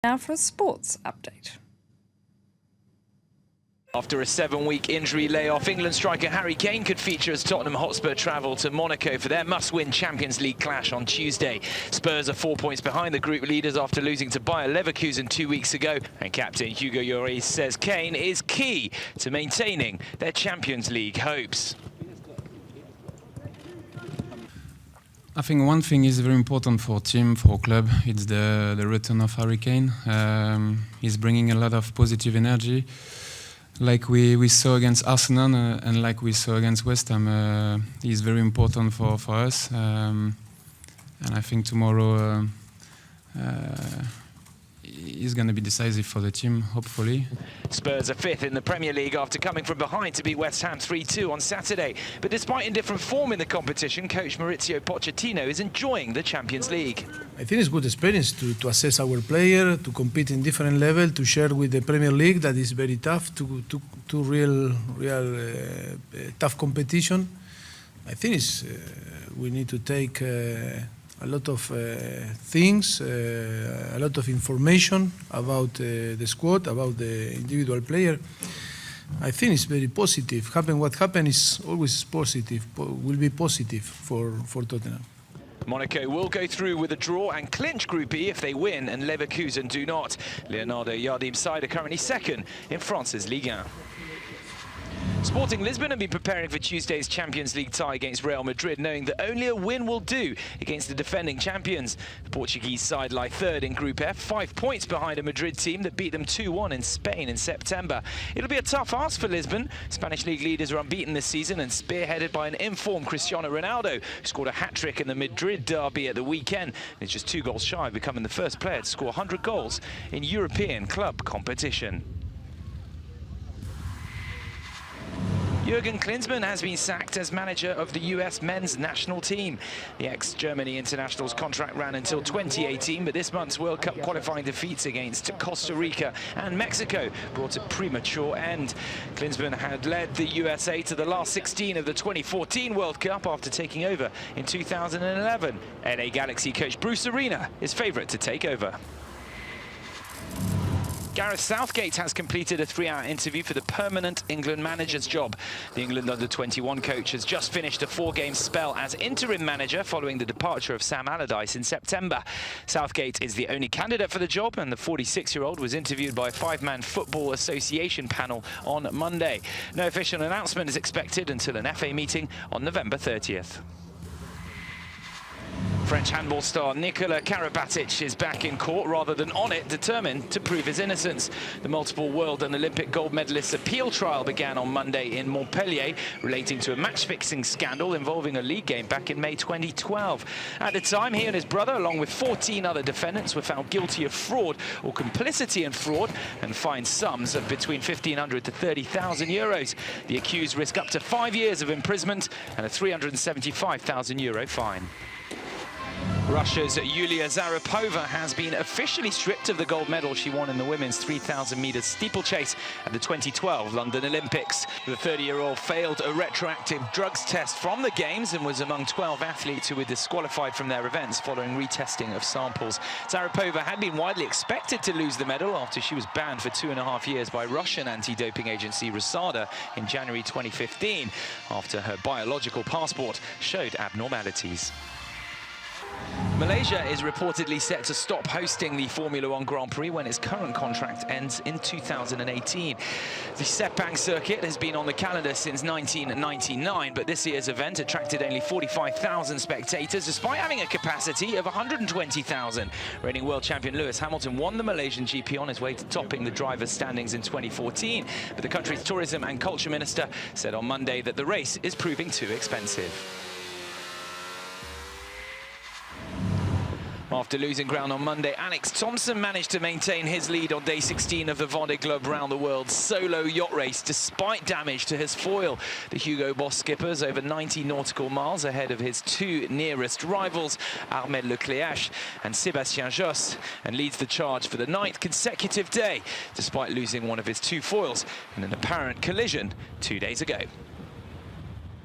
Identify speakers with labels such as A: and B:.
A: Now for a sports update.
B: After a 7-week injury layoff, England striker Harry Kane could feature as Tottenham Hotspur travel to Monaco for their must-win Champions League clash on Tuesday. Spurs are 4 points behind the group leaders after losing to Bayer Leverkusen 2 weeks ago, and captain Hugo Lloris says Kane is key to maintaining their Champions League hopes.
C: I think one thing is very important for team, for club. It's the return of Harry Kane. He's bringing a lot of positive energy, like we saw against Arsenal and like we saw against West Ham. He's very important for us, and I think tomorrow he's going to be decisive for the team, hopefully.
B: Spurs are 5th in the Premier League after coming from behind to beat West Ham 3-2 on Saturday. But despite indifferent form in the competition, coach Maurizio Pochettino is enjoying the Champions League.
D: I think it's a good experience to assess our player, to compete in different level, to share with the Premier League that is very tough, to real tough competition. I think we need to take a lot of things, a lot of information about the squad, about the individual player. I think it's very positive. What happened is always positive, will be positive for Tottenham.
B: Monaco will go through with a draw and clinch Group E if they win and Leverkusen do not. Leonardo Jardim's side are currently 2nd in France's Ligue 1. Sporting Lisbon have been preparing for Tuesday's Champions League tie against Real Madrid, knowing that only a win will do against the defending champions. The Portuguese side lie 3rd in Group F, 5 points behind a Madrid team that beat them 2-1 in Spain in September. It'll be a tough ask for Lisbon. Spanish league leaders are unbeaten this season and spearheaded by an informed Cristiano Ronaldo, who scored a hat-trick in the Madrid derby at the weekend. And is just 2 goals shy of becoming the first player to score 100 goals in European club competition. Jurgen Klinsmann has been sacked as manager of the US men's national team. The ex-Germany international's contract ran until 2018, but this month's World Cup qualifying defeats against Costa Rica and Mexico brought a premature end. Klinsmann had led the USA to the last 16 of the 2014 World Cup after taking over in 2011. LA Galaxy coach Bruce Arena is favourite to take over. Gareth Southgate has completed a 3-hour interview for the permanent England manager's job. The England under-21 coach has just finished a 4-game spell as interim manager following the departure of Sam Allardyce in September. Southgate is the only candidate for the job, and the 46-year-old was interviewed by a 5-man Football Association panel on Monday. No official announcement is expected until an FA meeting on November 30th. French handball star Nikola Karabatic is back in court rather than on it, determined to prove his innocence. The multiple world and Olympic gold medalist's appeal trial began on Monday in Montpellier, relating to a match-fixing scandal involving a league game back in May 2012. At the time, he and his brother, along with 14 other defendants, were found guilty of fraud or complicity in fraud and fined sums of between 1,500 to 30,000 euros. The accused risk up to 5 years of imprisonment and a 375,000 euro fine. Russia's Yulia Zarapova has been officially stripped of the gold medal she won in the women's 3,000 metres steeplechase at the 2012 London Olympics. The 30-year-old failed a retroactive drugs test from the Games and was among 12 athletes who were disqualified from their events following retesting of samples. Zarapova had been widely expected to lose the medal after she was banned for 2.5 years by Russian anti-doping agency RUSADA in January 2015 after her biological passport showed abnormalities. Malaysia is reportedly set to stop hosting the Formula 1 Grand Prix when its current contract ends in 2018. The Sepang circuit has been on the calendar since 1999, but this year's event attracted only 45,000 spectators, despite having a capacity of 120,000. Reigning world champion Lewis Hamilton won the Malaysian GP on his way to topping the drivers' standings in 2014, but the country's tourism and culture minister said on Monday that the race is proving too expensive. After losing ground on Monday, Alex Thompson managed to maintain his lead on day 16 of the Vendée Globe Round the World solo yacht race, despite damage to his foil. The Hugo Boss skipper's over 90 nautical miles ahead of his 2 nearest rivals, Armel Lecléache and Sébastien Josse, and leads the charge for the 9th consecutive day, despite losing one of his 2 foils in an apparent collision 2 days ago.